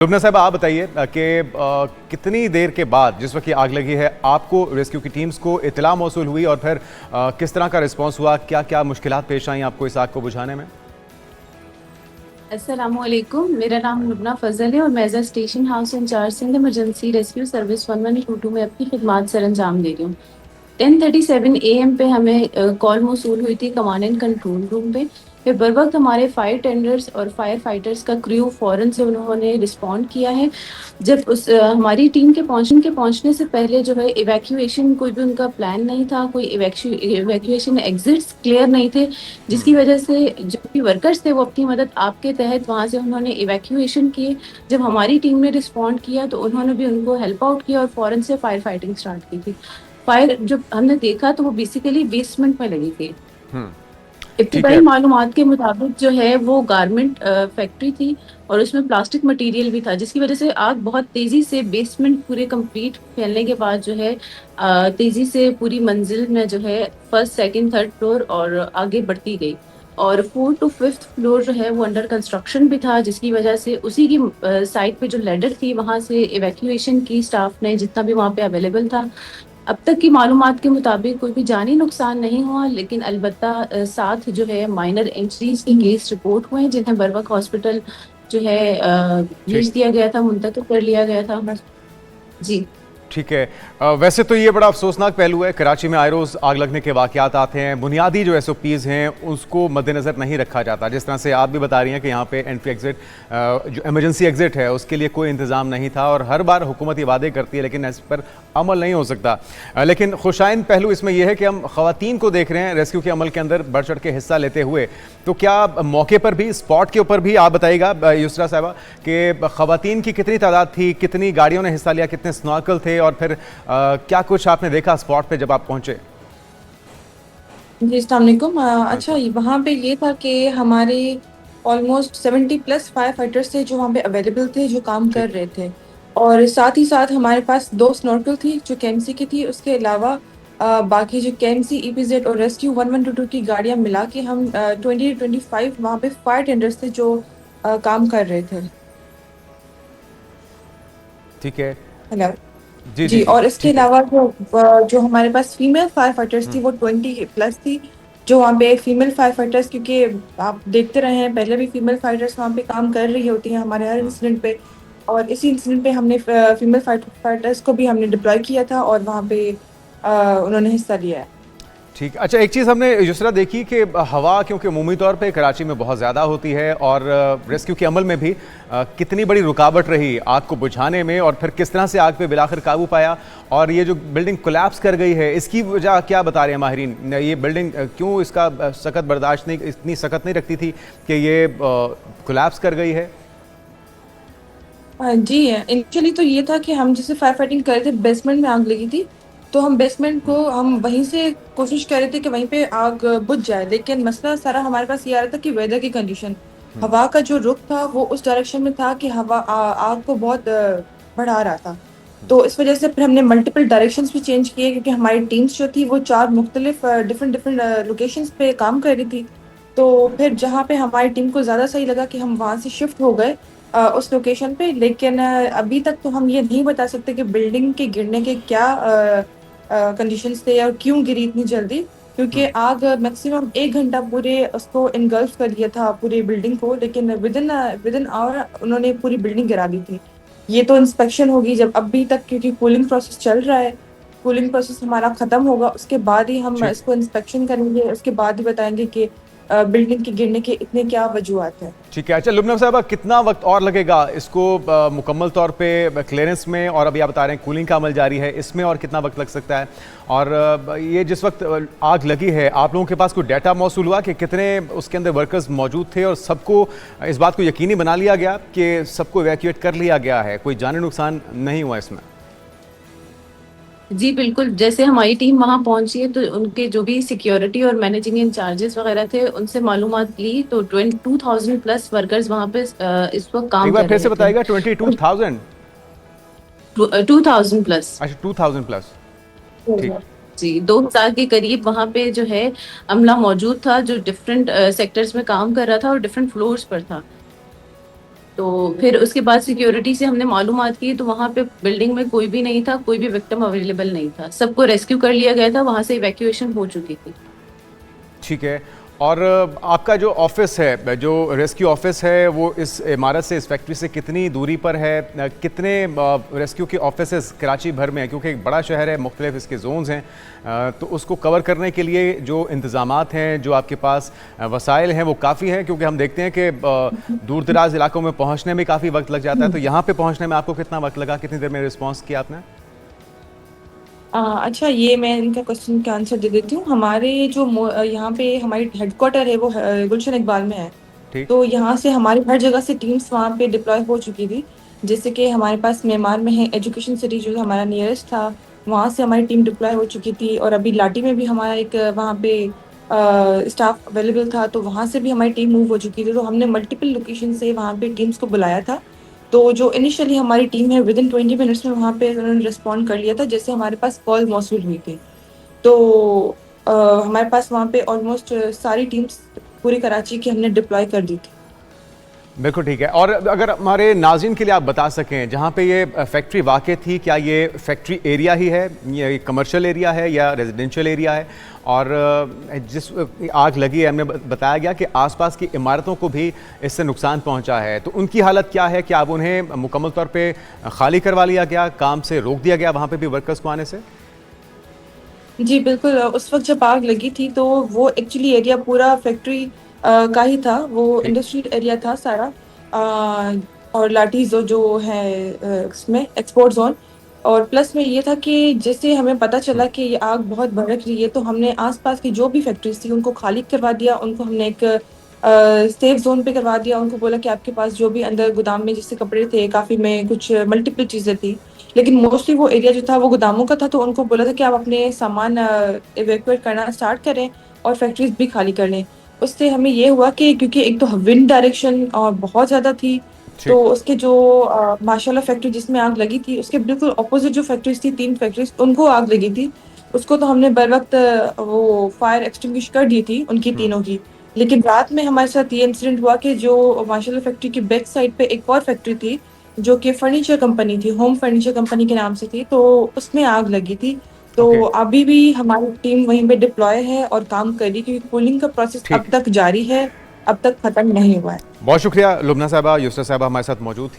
लुबना साहब, आप बताइए कि कितनी देर के बाद, जिस वक्त ये आग लगी है, आपको रेस्क्यू की टीम्स को इत्तला मौसूल हुई और फिर किस तरह का रिस्पांस हुआ? क्या क्या मुश्किलात पेश आई आपको इस आग को बुझाने में? अस्सलामुअलैकुम, मेरा नाम लुबना फजल है और मैं as a station house incharge Sindh emergency rescue service 1122 में अपनी खिदमात सर अंजाम दे रही हूँ। 10:37 AM पे हमें कॉल मौसूल हुई थी कमांड एंड कंट्रोल रूम पे। फिर बर वक्त हमारे फायर टेंडर्स और फायर फाइटर्स का क्रू फौरन से उन्होंने रिस्पॉन्ड किया है। जब हमारी टीम के पहुंचने से पहले जो है इवैक्यूएशन कोई भी उनका प्लान नहीं था, कोई इवैक्यूएशन एग्जिट्स क्लियर नहीं थे, जिसकी वजह से जो भी वर्कर्स थे वो अपनी मदद आपके तहत वहां से उन्होंने इवैक्यूएशन किए। जब हमारी टीम ने रिस्पॉन्ड किया तो उन्होंने भी उनको हेल्प आउट किया और फौरन से फायर फाइटिंग स्टार्ट की थी। फायर जो हमने देखा तो वो बेसिकली बेसमेंट में लगी थी। हम्म। ठीक इब्तिदाई है। मालूमात के मुताबिक जो है वो गारमेंट फैक्ट्री थी और उसमें प्लास्टिक मटेरियल भी था, जिसकी वजह से आग बहुत तेजी से बेसमेंट पूरे कंप्लीट फैलने के बाद जो है तेजी से पूरी मंजिल में जो है फर्स्ट सेकंड थर्ड फ्लोर और आगे बढ़ती गई। और 4 to 5th फ्लोर जो है वो अंडर कंस्ट्रक्शन भी था, जिसकी वजह से उसी की साइड पे जो लेडर थी वहां से इवैक्यूएशन की स्टाफ ने जितना भी वहां पे अवेलेबल था। अब तक की मालूमात के मुताबिक कोई भी जानी नुकसान नहीं हुआ, लेकिन अलबत्ता साथ जो है माइनर इंजरीज के केस रिपोर्ट हुए हैं, जिन्हें बर वक्त हॉस्पिटल जो है ठीक। भेज दिया गया था, मुंतकिल कर लिया गया था। जी। ठीक है। वैसे तो ये बड़ा अफसोसनाक पहलू है, कराची में आए रोज़ आग लगने के वाक़यात आते हैं, बुनियादी जो SOPs हैं उसको मद्देनज़र नहीं रखा जाता। जिस तरह से आप भी बता रही हैं कि यहाँ पे एंट्री एग्ज़िट, जो इमरजेंसी एग्ज़िट है उसके लिए कोई इंतज़ाम नहीं था और हर बार हुकूमत ये वादे करती है लेकिन इस पर अमल नहीं हो सकता। लेकिन खुशाइन पहलू इसमें यह है कि हम ख़वातीन को देख रहे हैं रेस्क्यू के अमल के अंदर बढ़ चढ़ के हिस्सा लेते हुए। तो क्या मौके पर भी, स्पॉट के ऊपर भी आप बताइएगा युसरा साहबा कि ख़वातीन की कितनी तादाद थी, कितनी गाड़ियों ने हिस्सा लिया, कितने स्नॉर्कल थे और फिर क्या कुछ आपने देखा स्पॉट पे जब आप पहुंचे? जी, अस्सलाम वालेकुम। अच्छा, वालेकुम। वहाँ पे ये था कि हमारे ऑलमोस्ट 70+ फायर फाइटर्स थे जो वहाँ पे अवेलेबल थे, जो काम ठीक। कर रहे थे। और साथ ही साथ हमारे पास 2 स्नॉर्कल थी जो केएमसी की थी। उसके अलावा बाकी जो केएमसी, ईपीजेड और रेस्क्यू 1122 की गाड़ियाँ मिला के हम 20-25 वहाँ पे फायर टेंडर्स थे जो काम कर रहे थे। ठीक है। हेलो। जी जी जी, जी। और इसके ठीक है। अलावा जो हमारे पास फीमेल फायर फाइटर्स थी वो 20+ थी, जो वहाँ पे फीमेल फायर फाइटर्स, क्योंकि आप देखते रहे हैं पहले भी फीमेल फाइटर्स वहाँ पे काम कर रही होती हैं हमारे हर इंसिडेंट पे। और इसी इंसिडेंट पे हमने फीमेल फाइटर्स को भी हमने डिप्लॉय किया था और वहाँ पे उन्होंने हिस्सा लिया है। ठीक। अच्छा, एक चीज़ हमने युसरा देखी कि हवा क्योंकि अमूमी तौर पे कराची में बहुत ज़्यादा होती है और रेस्क्यू के अमल में भी कितनी बड़ी रुकावट रही आग को बुझाने में और फिर किस तरह से आग पे बिलाखिर काबू पाया, और ये जो बिल्डिंग कोलैप्स कर गई है इसकी वजह क्या बता रहे हैं माहिरीन? ये बिल्डिंग क्यों इसका सख्त बर्दाश्त नहीं, इतनी सख्त नहीं रखती थी कि ये कोलैप्स कर गई है? जी, इनिशियली तो ये था कि हम जैसे फायर फाइटिंग कर रहे थे, बेसमेंट में आग लगी थी, तो हम बेसमेंट को हम वहीं से कोशिश कर रहे थे कि वहीं पे आग बुझ जाए। लेकिन मसला सारा हमारे पास ये आ रहा था कि वेदर की कंडीशन, हवा का जो रुख था वो उस डायरेक्शन में था कि हवा आग को बहुत बढ़ा रहा था। तो इस वजह से फिर हमने मल्टीपल डायरेक्शंस भी चेंज किए, क्योंकि हमारी टीम्स जो थी वो 4 मुख्तलिफ डिफरेंट डिफरेंट लोकेशंस पे काम कर रही थी। तो फिर जहाँ पे हमारी टीम को ज़्यादा सही लगा कि हम वहाँ से शिफ्ट हो गए उस लोकेशन पे। लेकिन अभी तक तो हम ये नहीं बता सकते कि बिल्डिंग के गिरने के क्या कंडीशंस थे और क्यों गिरी इतनी जल्दी, क्योंकि आग मैक्सिमम 1 घंटा पूरे उसको इनगल्फ कर लिया था पूरी बिल्डिंग को, लेकिन विद इन आवर उन्होंने पूरी बिल्डिंग गिरा दी थी। ये तो इंस्पेक्शन होगी जब, अभी तक क्योंकि कूलिंग प्रोसेस चल रहा है, कूलिंग प्रोसेस हमारा खत्म होगा उसके बाद ही हम ठीक। इसको इंस्पेक्शन करेंगे, उसके बाद ही बताएंगे कि बिल्डिंग के गिरने के इतने क्या वजूहत हैं। ठीक है। अच्छा लुबना साहब, कितना वक्त और लगेगा इसको मुकम्मल तौर पे क्लियरेंस में, और अभी आप बता रहे हैं कूलिंग का अमल जारी है, इसमें और कितना वक्त लग सकता है? और ये जिस वक्त आग लगी है आप लोगों के पास कोई डाटा मौसूल हुआ कि कितने उसके अंदर वर्कर्स मौजूद थे और सबको इस बात को यकीनी बना लिया गया कि सबको इवैक्यूएट कर लिया गया है, कोई जानी नुकसान नहीं हुआ इसमें? जी, बिल्कुल। जैसे हमारी टीम वहाँ पहुंची है तो उनके जो भी सिक्योरिटी और मैनेजिंग इंचार्जेस वगैरह थे उनसे मालूमात ली, तो 22,000+ वर्कर्स वहाँ पे इस वक्त एक काम बार कर फिर से रहे थे। बताइएगा। 22,000? 2,000+। अच्छा, 2,000+। ठीक। जी, 2,000 के करीब वहाँ पे जो है अमला मौजूद था, जो डिफरेंट सेक्टर्स में काम कर रहा था और डिफरेंट फ्लोर्स पर था। तो फिर उसके बाद सिक्योरिटी से हमने मालूमात की तो वहाँ पे बिल्डिंग में कोई भी नहीं था, कोई भी विक्टिम अवेलेबल नहीं था, सबको रेस्क्यू कर लिया गया था, वहाँ से इवैक्यूएशन हो चुकी थी। ठीक है। और आपका जो ऑफिस है, जो रेस्क्यू ऑफिस है, वो इस इमारत से, इस फैक्ट्री से कितनी दूरी पर है? कितने रेस्क्यू के ऑफिसेस कराची भर में है? क्योंकि एक बड़ा शहर है, मुख्तलिफ इसके जोन्स हैं, तो उसको कवर करने के लिए जो इंतज़ामात हैं, जो आपके पास वसाइल हैं, वो काफ़ी हैं? क्योंकि हम देखते हैं कि दूर दराज इलाकों में पहुँचने में काफ़ी वक्त लग जाता है, तो यहाँ पर पहुँचने में आपको कितना वक्त लगा? कितनी देर में रिस्पॉन्स किया आपने? अच्छा, ये मैं इनका क्वेश्चन का आंसर दे देती हूँ। हमारे जो यहाँ पे हमारी हेडक्वार्टर है वो गुलशन इकबाल में है। ठीक। तो यहाँ से हमारी हर जगह से टीम्स वहाँ पे डिप्लॉय हो चुकी थी। जैसे कि हमारे पास मेमार में है एजुकेशन सिटी जो हमारा नियरेस्ट था, वहाँ से हमारी टीम डिप्लॉय हो चुकी थी। और अभी लाटी में भी हमारा एक वहाँ पे स्टाफ अवेलेबल था, तो वहाँ से भी हमारी टीम मूव हो चुकी थी। तो हमने मल्टीपल लोकेशन से वहाँ पे टीम्स को बुलाया था। तो जो इनिशियली हमारी टीम है विदिन 20 मिनट्स में वहाँ पे उन्होंने रिस्पॉन्ड कर लिया था, जैसे हमारे पास कॉल मौसूल हुई थी। तो अ, हमारे पास वहाँ पे ऑलमोस्ट सारी टीम्स पूरी कराची की हमने डिप्लॉय कर दी थी। बिल्कुल ठीक है। और अगर हमारे नाज़रीन के लिए आप बता सकें, जहाँ पे ये फैक्ट्री वाक़ई थी, क्या ये फैक्ट्री एरिया ही है, ये कमर्शियल एरिया है या रेजिडेंशियल एरिया है? और जिस आग लगी है, हमने बताया गया कि आसपास की इमारतों को भी इससे नुकसान पहुंचा है, तो उनकी हालत क्या है? क्या अब उन्हें मुकम्मल तौर पे खाली करवा लिया गया, काम से रोक दिया गया वहाँ पे भी वर्कर्स को आने से? जी, बिल्कुल उस वक़्त जब आग लगी थी तो वो एक्चुअली एरिया पूरा फैक्ट्री का ही था, वो ठीक। इंडस्ट्रियल एरिया था सारा। और लाठी जो है इसमें एक्सपोर्ट ज़ोन। और प्लस में ये था कि जैसे हमें पता चला कि ये आग बहुत भड़क रही है, तो हमने आस-पास की जो भी फैक्ट्रीज़ थी उनको खाली करवा दिया, उनको हमने एक सेफ ज़ोन पे करवा दिया। उनको बोला कि आपके पास जो भी अंदर गोदाम में जैसे कपड़े थे, काफ़ी में कुछ मल्टीपल चीज़ें थी। लेकिन मोस्टली वो एरिया जो था वो गोदामों का था, तो उनको बोला था कि आप अपने सामान इवैक्यूएट करना स्टार्ट करें और फैक्ट्रीज़ भी खाली कर लें। उससे हमें ये हुआ कि क्योंकि एक तो विंड डायरेक्शन बहुत ज़्यादा थी, तो ठीक। उसके जो माशाल्लाह फैक्ट्री जिसमें आग लगी थी, उसके बिल्कुल ऑपोज़िट जो फैक्ट्रीज़ थी, 3 फैक्ट्रीज़, उनको आग लगी थी। उसको तो हमने बरवक़्त वो फायर एक्सटिंग्विश कर दी थी, उनकी तीनों की। लेकिन रात में हमारे साथ ये इंसिडेंट हुआ कि जो माशाल्लाह फैक्ट्री की बैक साइड पे एक और फैक्ट्री थी, जो कि फर्नीचर कंपनी थी, होम फर्नीचर कंपनी के नाम से थी, तो उसमें आग लगी थी। तो ओके। अभी भी हमारी टीम वहीं पे डिप्लॉय है और काम कर रही है, क्योंकि कूलिंग का प्रोसेस अब ठीक। तक जारी है, अब तक खत्म नहीं हुआ है। बहुत शुक्रिया लुबना साहबा, यूसरा साहबा हमारे साथ मौजूद थी।